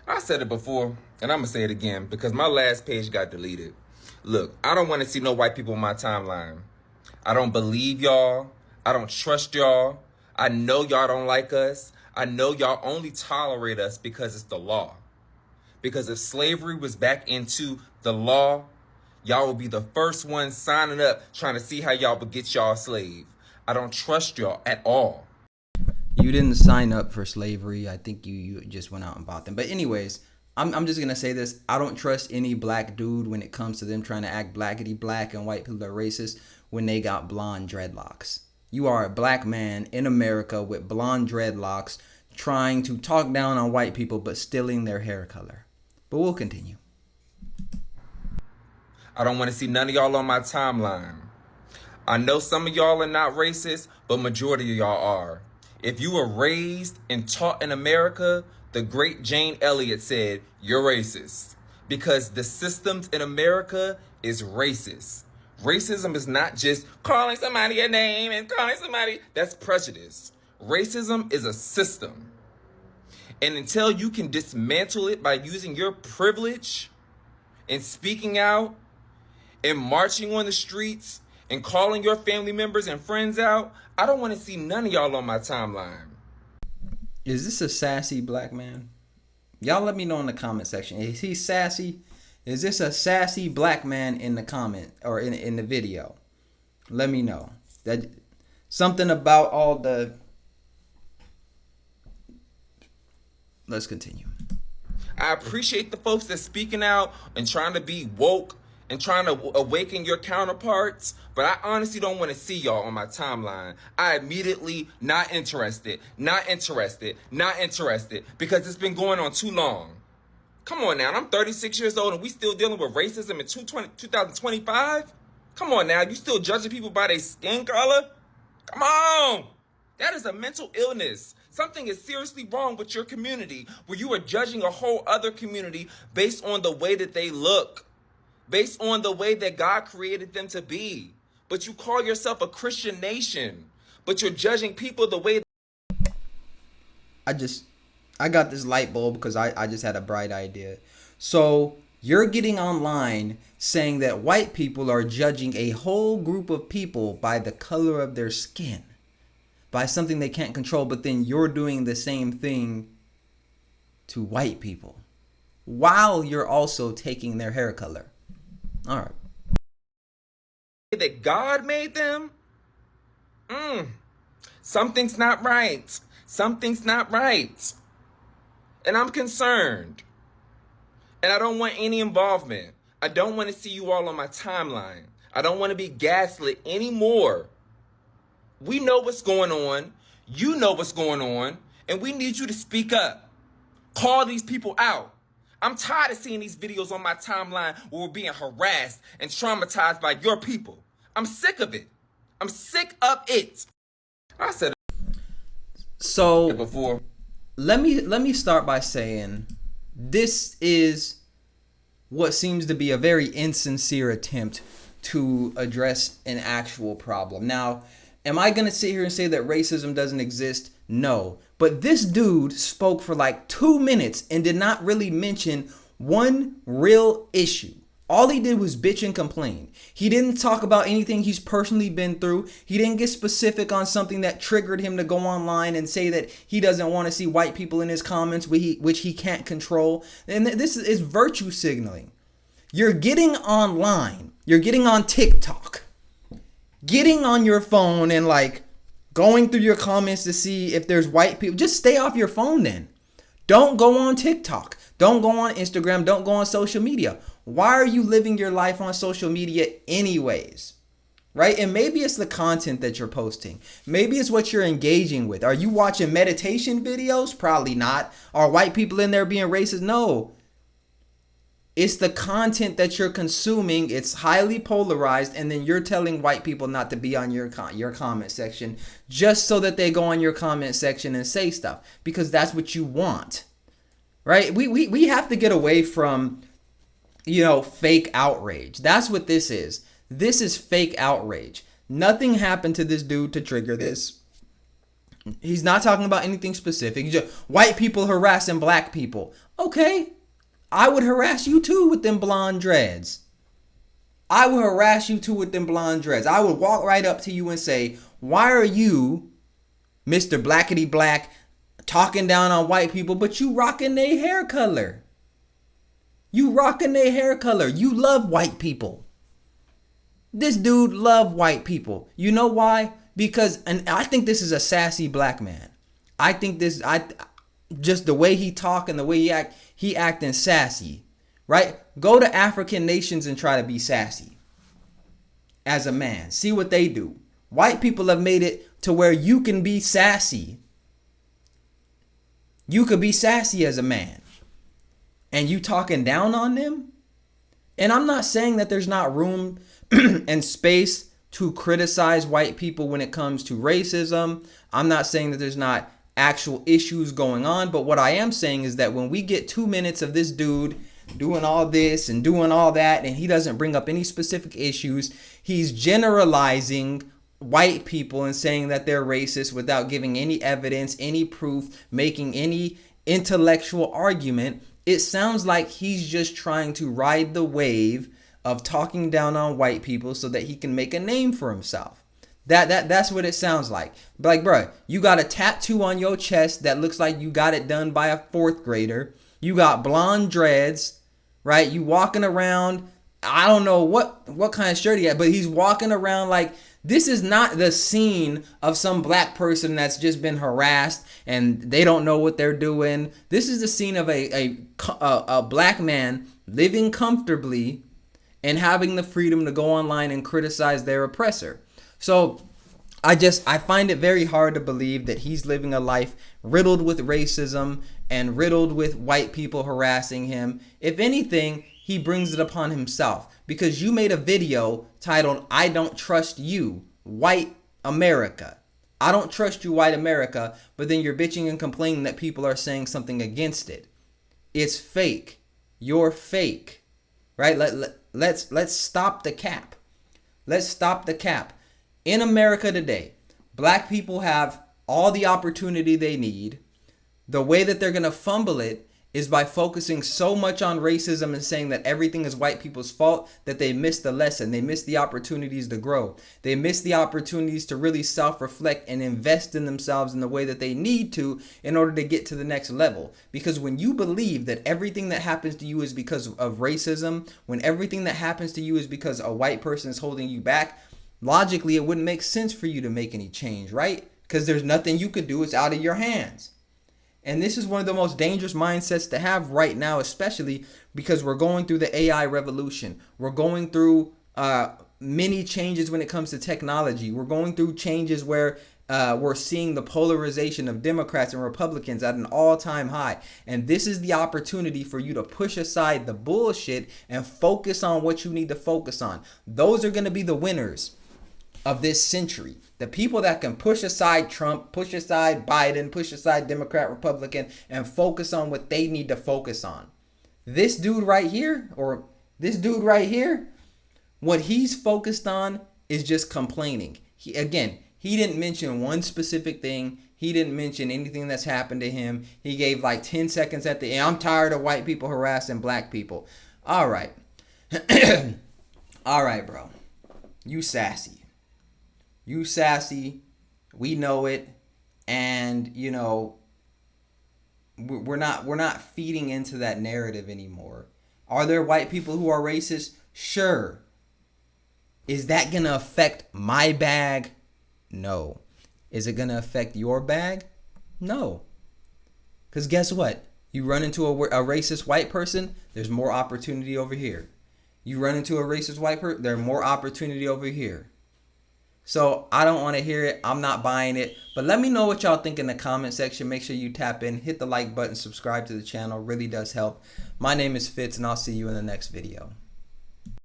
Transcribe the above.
I said it before, and I'm going to say it again because my last page got deleted. Look, I don't want to see no white people on my timeline. I don't believe y'all. I don't trust y'all. I know y'all don't like us. I know y'all only tolerate us because it's the law. Because if slavery was back into the law, y'all would be the first ones signing up trying to see how y'all would get y'all a slave. I don't trust y'all at all. You didn't sign up for slavery. I think you just went out and bought them. But anyways, I'm just going to say this. I don't trust any black dude when it comes to them trying to act blackety black and white people are racist when they got blonde dreadlocks. You are a black man in America with blonde dreadlocks trying to talk down on white people but stealing their hair color. But we'll continue. I don't want to see none of y'all on my timeline. I know some of y'all are not racist, but majority of y'all are. If you were raised and taught in America, the great Jane Elliott said, you're racist. Because the systems in America is racist. Racism is not just calling somebody a name and calling somebody, that's prejudice. Racism is a system. And until you can dismantle it by using your privilege and speaking out and marching on the streets and calling your family members and friends out, I don't want to see none of y'all on my timeline. Is this a sassy black man? Y'all let me know in the comment section. Is he sassy? Is this a sassy black man in the comment or in the video? Let me know. That something about all the... Let's continue. I appreciate the folks that's speaking out and trying to be woke and trying to awaken your counterparts, but I honestly don't want to see y'all on my timeline. I immediately not interested, because it's been going on too long. Come on now, I'm 36 years old and we still dealing with racism in 2025? Come on now, you still judging people by their skin color? Come on! That is a mental illness. Something is seriously wrong with your community where you are judging a whole other community based on the way that they look, based on the way that God created them to be. But you call yourself a Christian nation, but you're judging people the way. I got this light bulb because I just had a bright idea. So you're getting online saying that white people are judging a whole group of people by the color of their skin, by something they can't control, but then you're doing the same thing to white people while you're also taking their hair color. All right. That God made them? Something's not right. Something's not right. And I'm concerned. And I don't want any involvement. I don't want to see you all on my timeline. I don't want to be gaslit anymore. We know what's going on. You know what's going on. And we need you to speak up. Call these people out. I'm tired of seeing these videos on my timeline where we're being harassed and traumatized by your people. I'm sick of it. I'm sick of it. I said so it before. Let me start by saying this is what seems to be a very insincere attempt to address an actual problem. Now, am I going to sit here and say that racism doesn't exist? No. But this dude spoke for like 2 minutes and did not really mention one real issue. All he did was bitch and complain. He didn't talk about anything he's personally been through. He didn't get specific on something that triggered him to go online and say that he doesn't want to see white people in his comments, which he can't control. And this is virtue signaling. You're getting online. You're getting on TikTok. Getting on your phone and like going through your comments to see if there's white people. Just stay off your phone then. Don't go on TikTok. Don't go on Instagram. Don't go on social media. Why are you living your life on social media anyways? Right? And maybe it's the content that you're posting. Maybe it's what you're engaging with. Are you watching meditation videos? Probably not. Are white people in there being racist? No. It's the content that you're consuming. It's highly polarized, and then you're telling white people not to be on your comment section just so that they go on your comment section and say stuff because that's what you want, right? We have to get away from, fake outrage. That's what this is. This is fake outrage. Nothing happened to this dude to trigger this. He's not talking about anything specific. He's just white people harassing black people. Okay, I would harass you too with them blonde dreads. I would harass you too with them blonde dreads. I would walk right up to you and say, why are you, Mr. Blackity Black, talking down on white people, but you rocking their hair color? You rocking their hair color. You love white people. This dude love white people. You know why? Because, and I think this is a sassy black man. I think this, just the way he talk and the way he acting sassy, right? Go to African nations and try to be sassy as a man. See what they do. White people have made it to where you can be sassy. You could be sassy as a man. And you talking down on them? And I'm not saying that there's not room and space to criticize white people when it comes to racism. I'm not saying that there's not actual issues going on. But what I am saying is that when we get 2 minutes of this dude doing all this and doing all that, and he doesn't bring up any specific issues, he's generalizing white people and saying that they're racist without giving any evidence, any proof, making any intellectual argument. It sounds like he's just trying to ride the wave of talking down on white people so that he can make a name for himself. That's what it sounds like. Like, bro, you got a tattoo on your chest that looks like you got it done by a 4th grader. You got blonde dreads, right? You walking around, I don't know what kind of shirt he had, but he's walking around like this is not the scene of some black person that's just been harassed and they don't know what they're doing. This is the scene of a black man living comfortably and having the freedom to go online and criticize their oppressor. So I find it very hard to believe that he's living a life riddled with racism and riddled with white people harassing him. If anything, he brings it upon himself, because you made a video titled, I don't trust you, white America. I don't trust you, white America, but then you're bitching and complaining that people are saying something against it. It's fake. You're fake, right? Let's stop the cap. Let's stop the cap. In America today, black people have all the opportunity they need. The way that they're going to fumble it is by focusing so much on racism and saying that everything is white people's fault that they miss the lesson. They miss the opportunities to grow. They miss the opportunities to really self-reflect and invest in themselves in the way that they need to in order to get to the next level. Because when you believe that everything that happens to you is because of racism, when everything that happens to you is because a white person is holding you back, logically it wouldn't make sense for you to make any change, right? Because there's nothing you could do. It's out of your hands. And this is one of the most dangerous mindsets to have right now, especially because we're going through the AI revolution. We're going through many changes when it comes to technology. We're going through changes where we're seeing the polarization of Democrats and Republicans at an all-time high. And this is the opportunity for you to push aside the bullshit and focus on what you need to focus on. Those are going to be the winners of this century. The people that can push aside Trump, push aside Biden, push aside Democrat, Republican, and focus on what they need to focus on. This dude right here, what he's focused on is just complaining. He didn't mention one specific thing. He didn't mention anything that's happened to him. He gave like 10 seconds at the end. I'm tired of white people harassing black people. All right. All right, bro. You sassy. You sassy, we know it, and you know we're not feeding into that narrative anymore. Are there white people who are racist? Sure. Is that gonna affect my bag? No. Is it gonna affect your bag? No. Because guess what? You run into a racist white person, there's more opportunity over here. You run into a racist white person, there's more opportunity over here. So I don't want to hear it. I'm not buying it. But let me know what y'all think in the comment section. Make sure you tap in, hit the like button, subscribe to the channel. Really does help. My name is Fitz, and I'll see you in the next video.